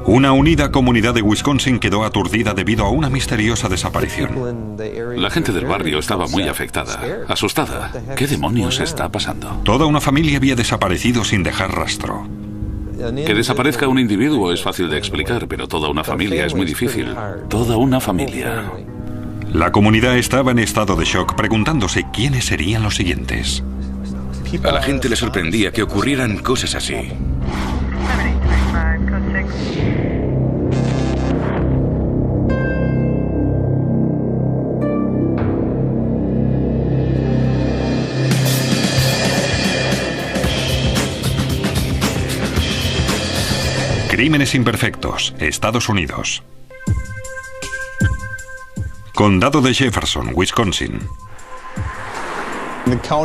Una unida comunidad de Wisconsin quedó aturdida debido a una misteriosa desaparición. La gente del barrio estaba muy afectada, asustada. ¿Qué demonios está pasando? Toda una familia había desaparecido sin dejar rastro. Que desaparezca un individuo es fácil de explicar, pero toda una familia es muy difícil. Toda una familia. La comunidad estaba en estado de shock, preguntándose quiénes serían los siguientes. A la gente le sorprendía que ocurrieran cosas así. Crímenes imperfectos, Estados Unidos. Condado de Jefferson, Wisconsin.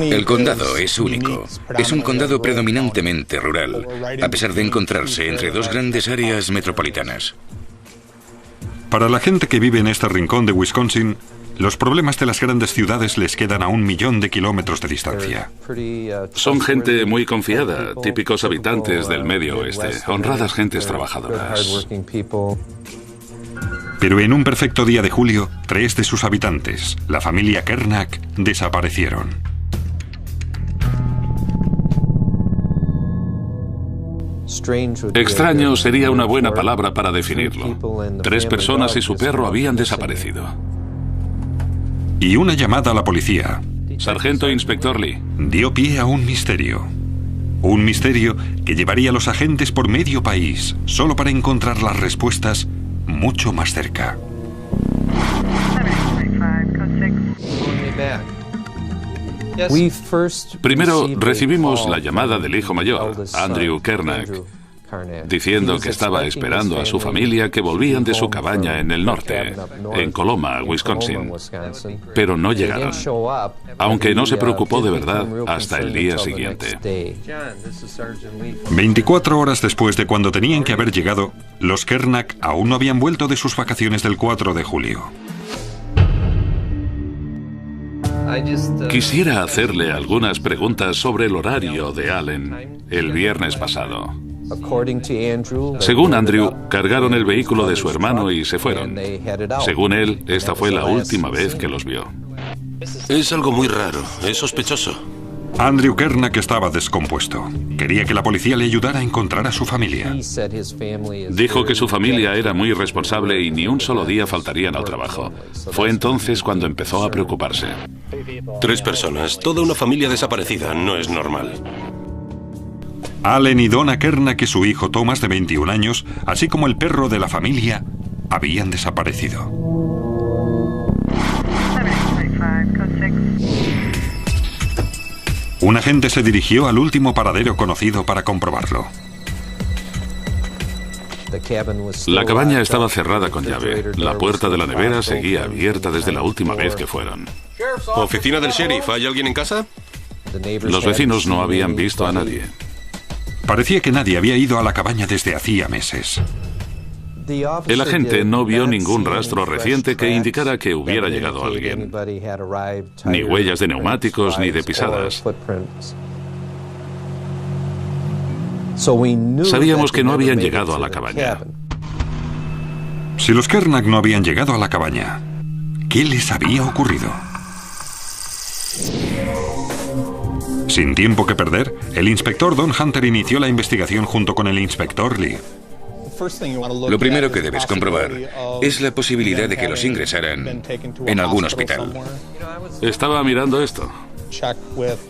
El condado es único. Es un condado predominantemente rural, a pesar de encontrarse entre dos grandes áreas metropolitanas. Para la gente que vive en este rincón de Wisconsin, los problemas de las grandes ciudades les quedan a 1 millón de kilómetros de distancia. Son gente muy confiada, típicos habitantes del medio oeste, honradas gentes trabajadoras. Pero en un perfecto día de julio, 3 de sus habitantes, la familia Kernack, desaparecieron. Extraño sería una buena palabra para definirlo. 3 personas y su perro habían desaparecido. Y una llamada a la policía Sargento Inspector Lee dio pie a un misterio. Un misterio que llevaría a los agentes por medio país, solo para encontrar las respuestas mucho más cerca. Primero recibimos la llamada del hijo mayor, Andrew Kernack, diciendo que estaba esperando a su familia que volvían de su cabaña en el norte, en Coloma, Wisconsin, pero no llegaron, aunque no se preocupó de verdad hasta el día siguiente. 24 horas después de cuando tenían que haber llegado, los Kernack aún no habían vuelto de sus vacaciones del 4 de julio. Quisiera hacerle algunas preguntas sobre el horario de Allen el viernes pasado. Según Andrew, cargaron el vehículo de su hermano y se fueron. Según él, esta fue la última vez que los vio. Es algo muy raro, es sospechoso. Andrew Kernack estaba descompuesto. Quería que la policía le ayudara a encontrar a su familia. Dijo que su familia era muy responsable y ni un solo día faltarían al trabajo. Fue entonces cuando empezó a preocuparse. 3 personas, toda una familia desaparecida, no es normal. Allen y Donna Kernack y su hijo Thomas, de 21 años, así como el perro de la familia, habían desaparecido. Un agente se dirigió al último paradero conocido para comprobarlo. La cabaña estaba cerrada con llave. La puerta de la nevera seguía abierta desde la última vez que fueron. Oficina del sheriff, ¿hay alguien en casa? Los vecinos no habían visto a nadie. Parecía que nadie había ido a la cabaña desde hacía meses. El agente no vio ningún rastro reciente que indicara que hubiera llegado alguien. Ni huellas de neumáticos ni de pisadas. Sabíamos que no habían llegado a la cabaña. Si los Kernack no habían llegado a la cabaña, ¿qué les había ocurrido? Sin tiempo que perder, el inspector Don Hunter inició la investigación junto con el inspector Lee. Lo primero que debes comprobar es la posibilidad de que los ingresaran en algún hospital. Estaba mirando esto.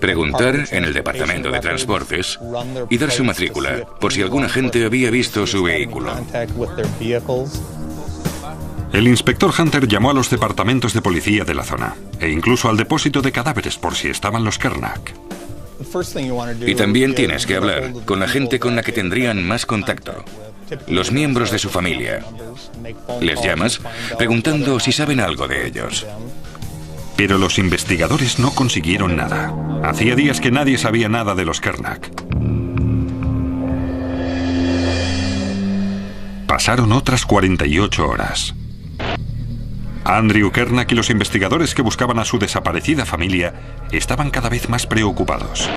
Preguntar en el departamento de transportes y dar su matrícula por si algún agente había visto su vehículo. El inspector Hunter llamó a los departamentos de policía de la zona e incluso al depósito de cadáveres por si estaban los Kernack. Y también tienes que hablar con la gente con la que tendrían más contacto, los miembros de su familia. Les llamas preguntando si saben algo de ellos. Pero los investigadores no consiguieron nada. Hacía días que nadie sabía nada de los Kernack. Pasaron otras 48 horas. Andrew Kernack y los investigadores que buscaban a su desaparecida familia estaban cada vez más preocupados.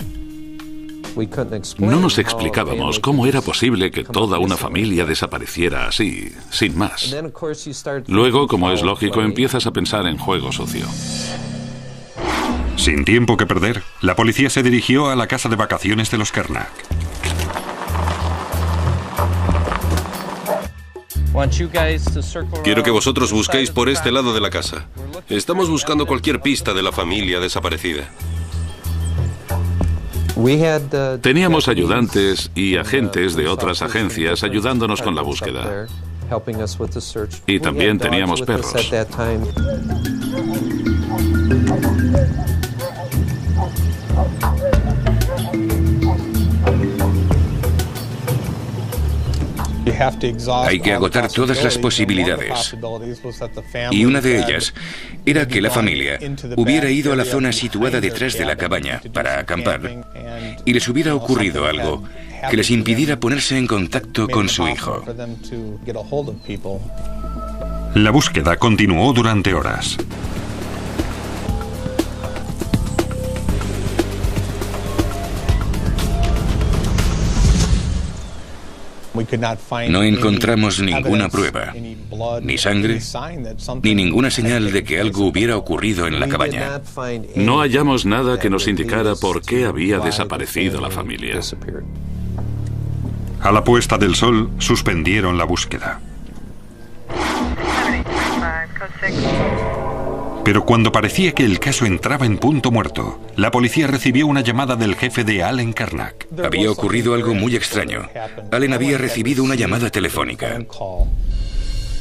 No nos explicábamos cómo era posible que toda una familia desapareciera así, sin más. Luego, como es lógico, empiezas a pensar en juego sucio. Sin tiempo que perder, la policía se dirigió a la casa de vacaciones de los Kernak. Quiero que vosotros busquéis por este lado de la casa. Estamos buscando cualquier pista de la familia desaparecida. Teníamos ayudantes y agentes de otras agencias ayudándonos con la búsqueda. Y también teníamos perros. Hay que agotar todas las posibilidades. Y una de ellas era que la familia hubiera ido a la zona situada detrás de la cabaña para acampar y les hubiera ocurrido algo que les impidiera ponerse en contacto con su hijo. La búsqueda continuó durante horas. No encontramos ninguna prueba, ni sangre, ni ninguna señal de que algo hubiera ocurrido en la cabaña. No hallamos nada que nos indicara por qué había desaparecido la familia. A la puesta del sol, suspendieron la búsqueda. Pero cuando parecía que el caso entraba en punto muerto, la policía recibió una llamada del jefe de Allen Kernak. Había ocurrido algo muy extraño. Allen había recibido una llamada telefónica.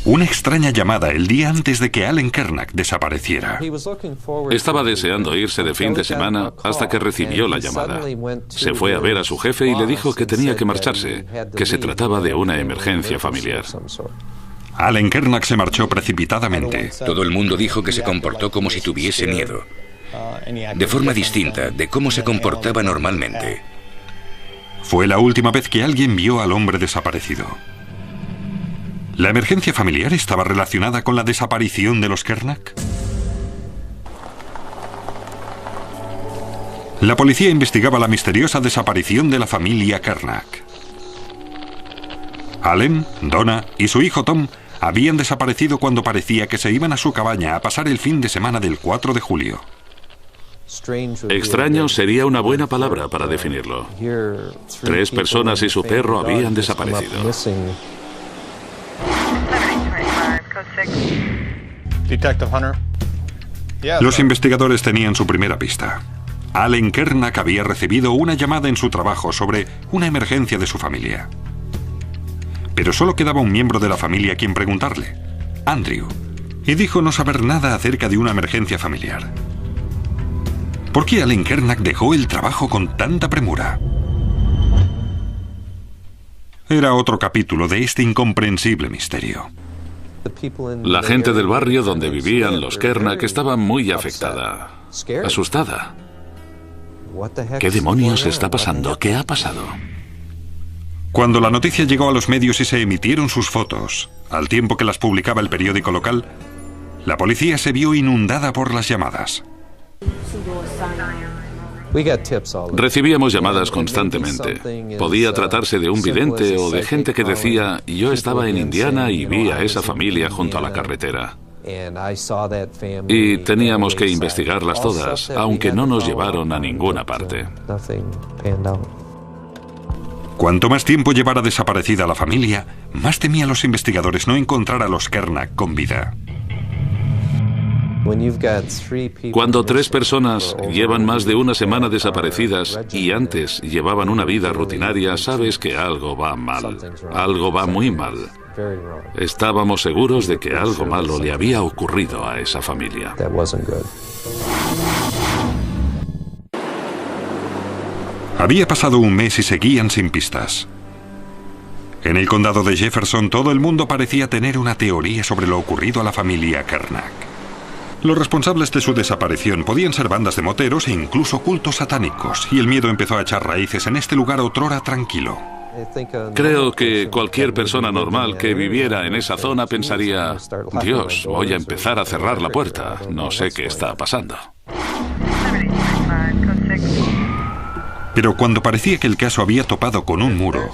Una extraña llamada el día antes de que Allen Kernak desapareciera. Estaba deseando irse de fin de semana hasta que recibió la llamada. Se fue a ver a su jefe y le dijo que tenía que marcharse, que se trataba de una emergencia familiar. Allen Kernak se marchó precipitadamente. Todo el mundo dijo que se comportó como si tuviese miedo, de forma distinta de cómo se comportaba normalmente. Fue la última vez que alguien vio al hombre desaparecido. ¿La emergencia familiar estaba relacionada con la desaparición de los Kernak? La policía investigaba la misteriosa desaparición de la familia Kernak. Allen, Donna y su hijo Tom habían desaparecido cuando parecía que se iban a su cabaña a pasar el fin de semana del 4 de julio. Extraño sería una buena palabra para definirlo. 3 personas y su perro habían desaparecido. Los investigadores tenían su primera pista. Allen Kernak había recibido una llamada en su trabajo sobre una emergencia de su familia. Pero solo quedaba un miembro de la familia a quien preguntarle, Andrew, y dijo no saber nada acerca de una emergencia familiar. ¿Por qué Allen Kernak dejó el trabajo con tanta premura? Era otro capítulo de este incomprensible misterio. La gente del barrio donde vivían los Kernak estaba muy afectada, asustada. ¿Qué demonios está pasando? ¿Qué ha pasado? Cuando la noticia llegó a los medios y se emitieron sus fotos, al tiempo que las publicaba el periódico local, la policía se vio inundada por las llamadas. Recibíamos llamadas constantemente. Podía tratarse de un vidente o de gente que decía, yo estaba en Indiana y vi a esa familia junto a la carretera. Y teníamos que investigarlas todas, aunque no nos llevaron a ninguna parte. Cuanto más tiempo llevara desaparecida la familia, más temían los investigadores no encontrar a los Kernak con vida. Cuando 3 personas llevan más de una semana desaparecidas y antes llevaban una vida rutinaria, sabes que algo va mal. Algo va muy mal. Estábamos seguros de que algo malo le había ocurrido a esa familia. Había pasado un mes y seguían sin pistas. En el condado de Jefferson todo el mundo parecía tener una teoría sobre lo ocurrido a la familia Kernak. Los responsables de su desaparición podían ser bandas de moteros e incluso cultos satánicos, y el miedo empezó a echar raíces en este lugar otrora tranquilo. Creo que cualquier persona normal que viviera en esa zona pensaría, Dios, voy a empezar a cerrar la puerta, no sé qué está pasando. Pero cuando parecía que el caso había topado con un muro,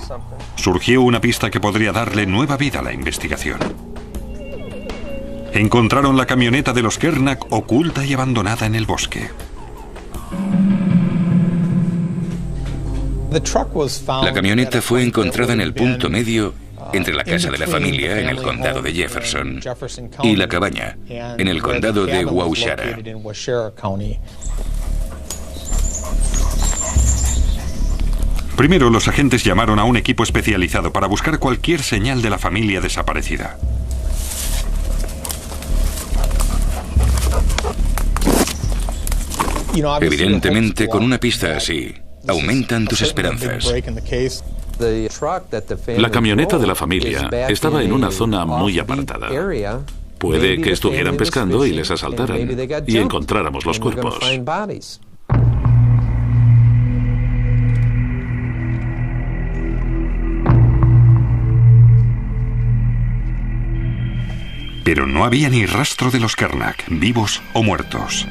surgió una pista que podría darle nueva vida a la investigación. Encontraron la camioneta de los Kernack oculta y abandonada en el bosque. La camioneta fue encontrada en el punto medio entre la casa de la familia en el condado de Jefferson y la cabaña en el condado de Waushara. Primero, los agentes llamaron a un equipo especializado para buscar cualquier señal de la familia desaparecida. Evidentemente, con una pista así, aumentan tus esperanzas. La camioneta de la familia estaba en una zona muy apartada. Puede que estuvieran pescando y les asaltaran y encontráramos los cuerpos. Pero no había ni rastro de los Kernack, vivos o muertos.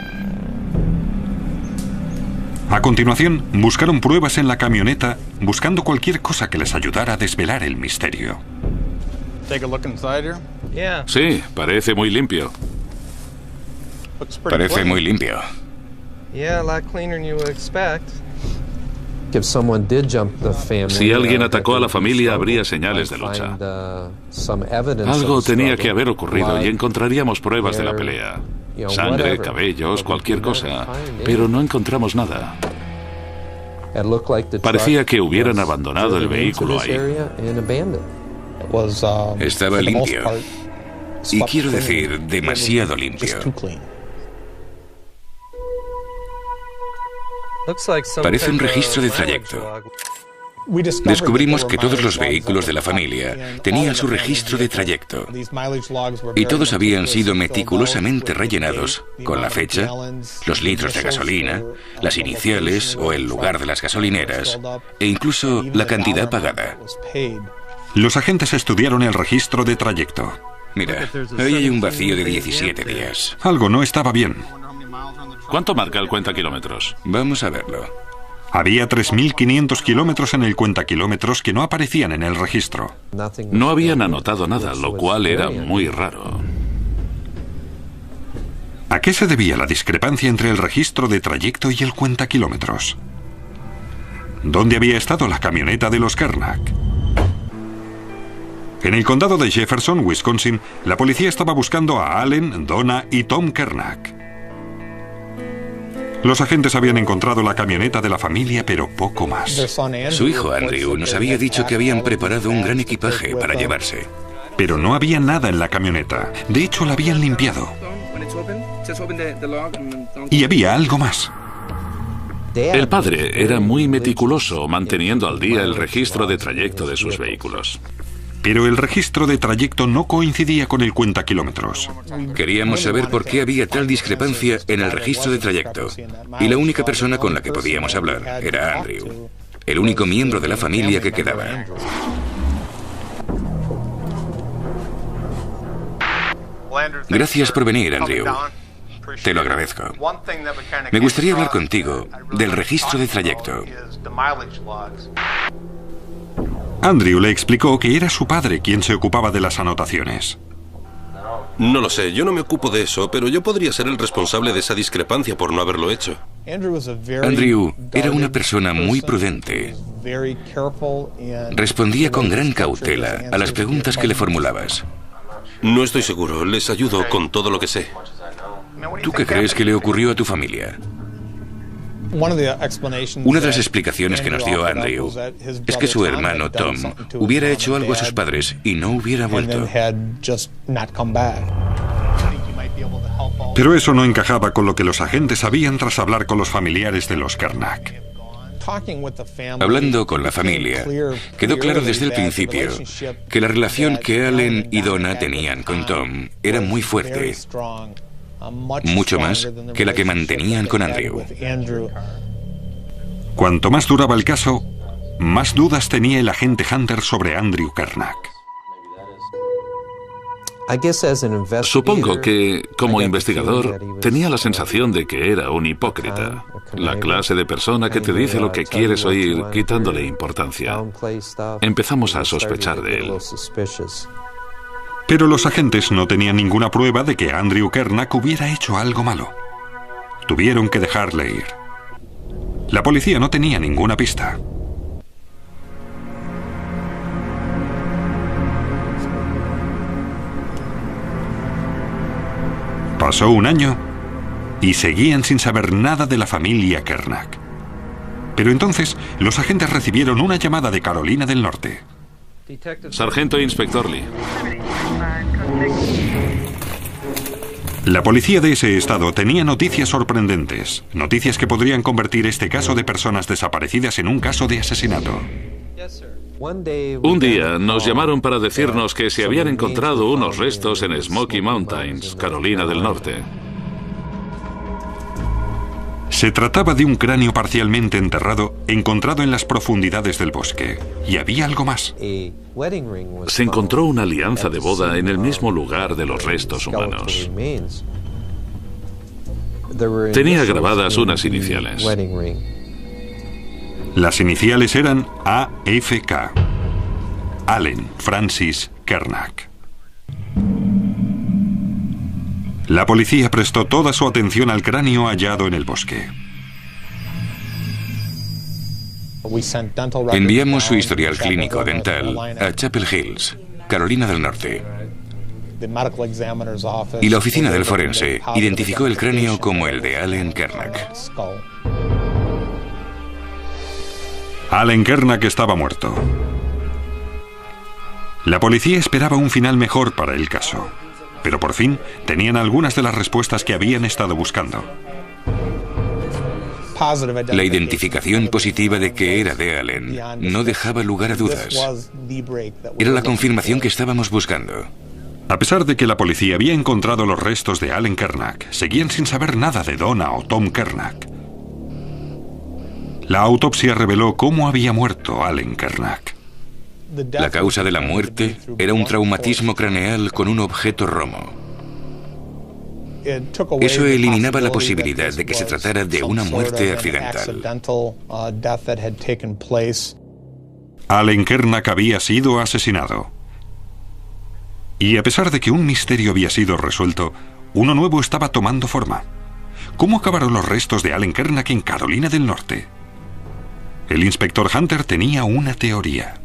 A continuación, buscaron pruebas en la camioneta, buscando cualquier cosa que les ayudara a desvelar el misterio. Sí, parece muy limpio. Parece muy limpio. Si alguien atacó a la familia, habría señales de lucha. Algo tenía que haber ocurrido y encontraríamos pruebas de la pelea. Sangre, cabellos, cualquier cosa. Pero no encontramos nada. Parecía que hubieran abandonado el vehículo ahí. Estaba limpio. Y quiero decir, demasiado limpio. Parece un registro de trayecto. Descubrimos que todos los vehículos de la familia tenían su registro de trayecto y todos habían sido meticulosamente rellenados con la fecha, los litros de gasolina, las iniciales o el lugar de las gasolineras e incluso la cantidad pagada. Los agentes estudiaron el registro de trayecto. Mira, ahí hay un vacío de 17 días. Algo no estaba bien. ¿Cuánto marca el cuentakilómetros? Vamos a verlo. Había 3.500 kilómetros en el cuentakilómetros que no aparecían en el registro. No habían anotado nada, lo cual era muy raro. ¿A qué se debía la discrepancia entre el registro de trayecto y el cuentakilómetros? ¿Dónde había estado la camioneta de los Kernack? En el condado de Jefferson, Wisconsin, la policía estaba buscando a Allen, Donna y Tom Kernack. Los agentes habían encontrado la camioneta de la familia, pero poco más. Su hijo Andrew nos había dicho que habían preparado un gran equipaje para llevarse. Pero no había nada en la camioneta. De hecho, la habían limpiado. Y había algo más. El padre era muy meticuloso, manteniendo al día el registro de trayecto de sus vehículos. Pero el registro de trayecto no coincidía con el cuentakilómetros. Queríamos saber por qué había tal discrepancia en el registro de trayecto. Y la única persona con la que podíamos hablar era Andrew, el único miembro de la familia que quedaba. Gracias por venir, Andrew. Te lo agradezco. Me gustaría hablar contigo del registro de trayecto. Andrew le explicó que era su padre quien se ocupaba de las anotaciones. No lo sé, yo no me ocupo de eso, pero yo podría ser el responsable de esa discrepancia por no haberlo hecho. Andrew era una persona muy prudente. Respondía con gran cautela a las preguntas que le formulabas. No estoy seguro, les ayudo con todo lo que sé. ¿Tú qué crees que le ocurrió a tu familia? Una de las explicaciones que nos dio Andrew es que su hermano Tom hubiera hecho algo a sus padres y no hubiera vuelto. Pero eso no encajaba con lo que los agentes sabían tras hablar con los familiares de los Kernack. Hablando con la familia, quedó claro desde el principio que la relación que Allen y Donna tenían con Tom era muy fuerte. Mucho más que la que mantenían con Andrew. Cuanto más duraba el caso, más dudas tenía el agente Hunter sobre Andrew Kernack. Supongo que, como investigador, tenía la sensación de que era un hipócrita. La clase de persona que te dice lo que quieres oír, quitándole importancia. Empezamos a sospechar de él. Pero los agentes no tenían ninguna prueba de que Andrew Kernack hubiera hecho algo malo. Tuvieron que dejarle ir. La policía no tenía ninguna pista. Pasó un año y seguían sin saber nada de la familia Kernack. Pero entonces los agentes recibieron una llamada de Carolina del Norte. Sargento Inspector Lee. La policía de ese estado tenía noticias sorprendentes, noticias que podrían convertir este caso de personas desaparecidas en un caso de asesinato. Un día nos llamaron para decirnos que se habían encontrado unos restos en Smoky Mountains, Carolina del Norte. Se trataba de un cráneo parcialmente enterrado, encontrado en las profundidades del bosque. Y había algo más. Se encontró una alianza de boda en el mismo lugar de los restos humanos. Tenía grabadas unas iniciales. Las iniciales eran AFK. Allen Francis Kernack. La policía prestó toda su atención al cráneo hallado en el bosque. Enviamos su historial clínico dental a Chapel Hills, Carolina del Norte. Y la oficina del forense identificó el cráneo como el de Allen Kernack. Allen Kernack estaba muerto. La policía esperaba un final mejor para el caso, pero por fin tenían algunas de las respuestas que habían estado buscando. La identificación positiva de que era de Allen no dejaba lugar a dudas. Era la confirmación que estábamos buscando. A pesar de que la policía había encontrado los restos de Allen Kernack, seguían sin saber nada de Donna o Tom Kernack. La autopsia reveló cómo había muerto Allen Kernack. La causa de la muerte era un traumatismo craneal con un objeto romo. Eso eliminaba la posibilidad de que se tratara de una muerte accidental. Allen Kernack había sido asesinado. Y a pesar de que un misterio había sido resuelto, uno nuevo estaba tomando forma. ¿Cómo acabaron los restos de Allen Kernack en Carolina del Norte? El inspector Hunter tenía una teoría.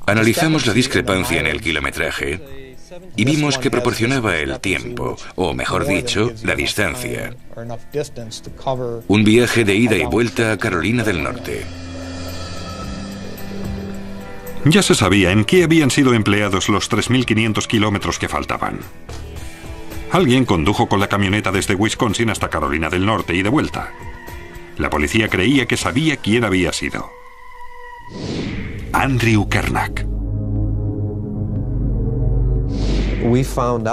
Analizamos la discrepancia en el kilometraje y vimos que proporcionaba el tiempo, o mejor dicho, la distancia. Un viaje de ida y vuelta a Carolina del Norte. Ya se sabía en qué habían sido empleados los 3.500 kilómetros que faltaban. Alguien condujo con la camioneta desde Wisconsin hasta Carolina del Norte y de vuelta. La policía creía que sabía quién había sido. Andrew Kernack.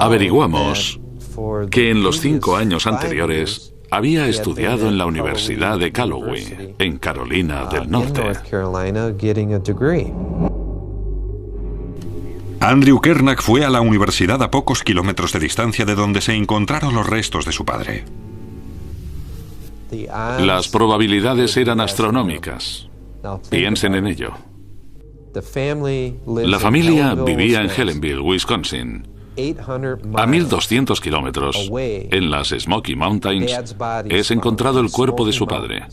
Averiguamos que en los 5 años anteriores había estudiado en la Universidad de Callaway, en Carolina del Norte. Andrew Kernack fue a la universidad a pocos kilómetros de distancia de donde se encontraron los restos de su padre. Las probabilidades eran astronómicas. Piensen en ello. La familia vivía en Helenville, Wisconsin. A 1.200 kilómetros, en las Smoky Mountains, es encontrado el cuerpo de su padre.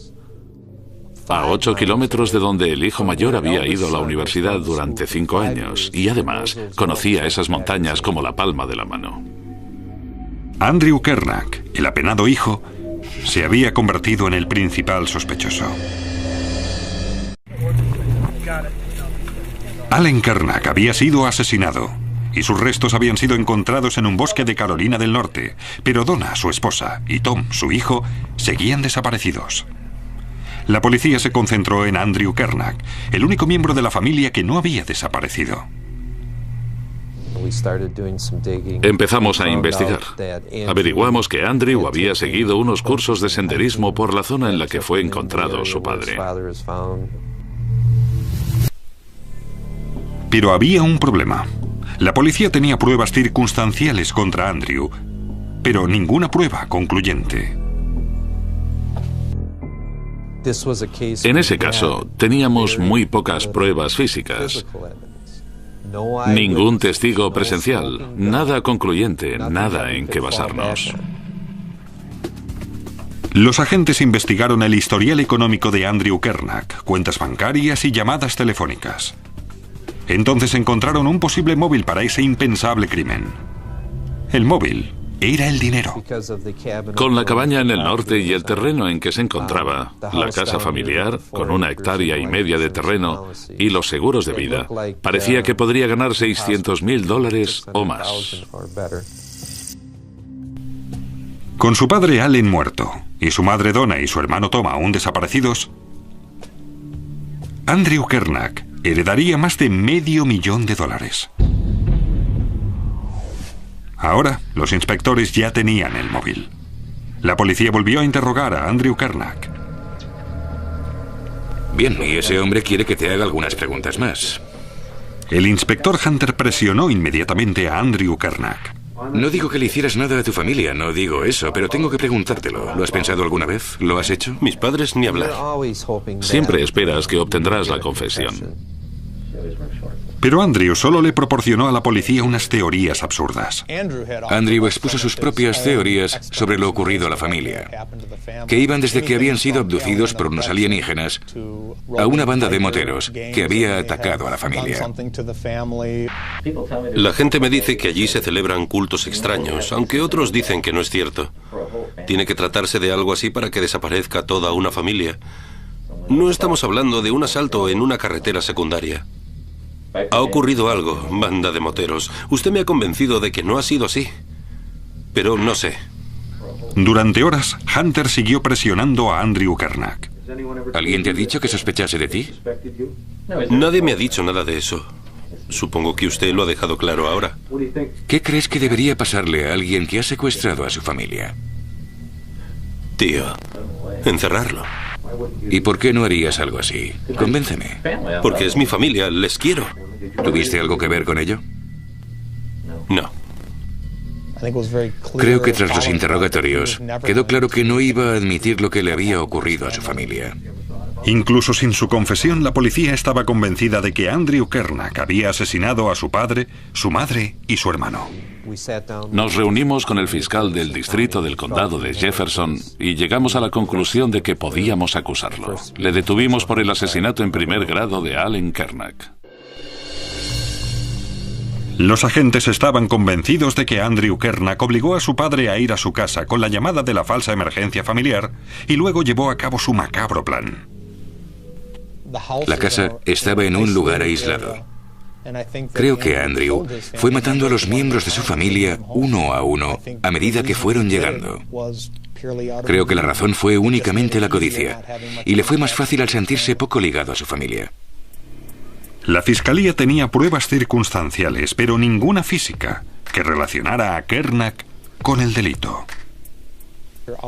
A 8 kilómetros de donde el hijo mayor había ido a la universidad durante 5 años y además conocía esas montañas como la palma de la mano. Andrew Kernack, el apenado hijo, se había convertido en el principal sospechoso. Allen Kernack había sido asesinado y sus restos habían sido encontrados en un bosque de Carolina del Norte, pero Donna, su esposa, y Tom, su hijo, seguían desaparecidos. La policía se concentró en Andrew Kernack, el único miembro de la familia que no había desaparecido. Empezamos a investigar. Averiguamos que Andrew había seguido unos cursos de senderismo por la zona en la que fue encontrado su padre. Pero había un problema. La policía tenía pruebas circunstanciales contra Andrew, pero ninguna prueba concluyente. En ese caso, teníamos muy pocas pruebas físicas. Ningún testigo presencial, nada concluyente, nada en que basarnos. Los agentes investigaron el historial económico de Andrew Kernack, cuentas bancarias y llamadas telefónicas. Entonces encontraron un posible móvil para ese impensable crimen. El móvil era el dinero. Con la cabaña en el norte y el terreno en que se encontraba, la casa familiar, con 1,5 hectáreas de terreno y los seguros de vida, parecía que podría ganar $600,000 o más. Con su padre Allen muerto y su madre Donna y su hermano Tom aún desaparecidos, Andrew Kernack heredaría más de $500,000. Ahora, los inspectores ya tenían el móvil. La policía volvió a interrogar a Andrew Kernack. Bien, y ese hombre quiere que te haga algunas preguntas más. El inspector Hunter presionó inmediatamente a Andrew Kernack. No digo que le hicieras nada a tu familia, no digo eso, pero tengo que preguntártelo. ¿Lo has pensado alguna vez? ¿Lo has hecho? Mis padres ni hablar. Siempre esperas que obtendrás la confesión. Pero Andrew solo le proporcionó a la policía unas teorías absurdas. Andrew expuso sus propias teorías sobre lo ocurrido a la familia, que iban desde que habían sido abducidos por unos alienígenas a una banda de moteros que había atacado a la familia. La gente me dice que allí se celebran cultos extraños, aunque otros dicen que no es cierto. Tiene que tratarse de algo así para que desaparezca toda una familia. No estamos hablando de un asalto en una carretera secundaria. Ha ocurrido algo, banda de moteros. Usted me ha convencido de que no ha sido así. Pero no sé. Durante horas, Hunter siguió presionando a Andrew Kernack. ¿Alguien te ha dicho que sospechase de ti? Nadie me ha dicho nada de eso. Supongo que usted lo ha dejado claro ahora. ¿Qué crees que debería pasarle a alguien que ha secuestrado a su familia? Tío, encerrarlo. ¿Y por qué no harías algo así? Convénceme. Porque es mi familia, les quiero. ¿Tuviste algo que ver con ello? No. Creo que tras los interrogatorios quedó claro que no iba a admitir lo que le había ocurrido a su familia. Incluso sin su confesión, la policía estaba convencida de que Andrew Kernack había asesinado a su padre, su madre y su hermano. Nos reunimos con el fiscal del distrito del condado de Jefferson y llegamos a la conclusión de que podíamos acusarlo. Le detuvimos por el asesinato en primer grado de Allen Kernack. Los agentes estaban convencidos de que Andrew Kernack obligó a su padre a ir a su casa con la llamada de la falsa emergencia familiar y luego llevó a cabo su macabro plan. La casa estaba en un lugar aislado. Creo que Andrew fue matando a los miembros de su familia uno a uno a medida que fueron llegando. Creo que la razón fue únicamente la codicia, y le fue más fácil al sentirse poco ligado a su familia. La fiscalía tenía pruebas circunstanciales, pero ninguna física, que relacionara a Kernack con el delito.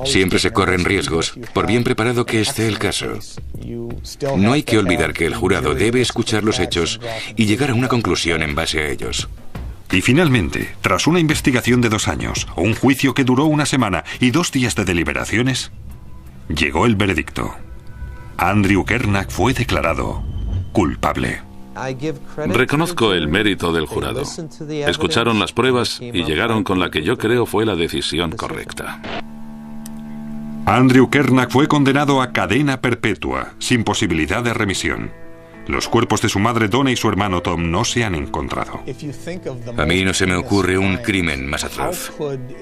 Siempre se corren riesgos, por bien preparado que esté el caso. No hay que olvidar que el jurado debe escuchar los hechos y llegar a una conclusión en base a ellos. Y finalmente, tras una investigación de 2 años, un juicio que duró 1 semana y 2 días de deliberaciones, llegó el veredicto. Andrew Kernack fue declarado culpable. Reconozco el mérito del jurado. Escucharon las pruebas y llegaron con la que yo creo fue la decisión correcta. Andrew Kernack fue condenado a cadena perpetua, sin posibilidad de remisión. Los cuerpos de su madre Donna y su hermano Tom no se han encontrado. A mí no se me ocurre un crimen más atroz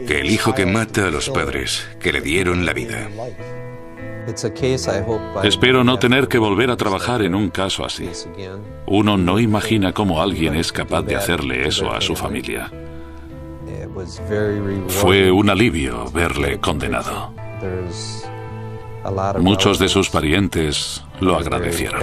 que el hijo que mata a los padres que le dieron la vida. Espero no tener que volver a trabajar en un caso así. Uno no imagina cómo alguien es capaz de hacerle eso a su familia. Fue un alivio verle condenado. Muchos de sus parientes lo agradecieron.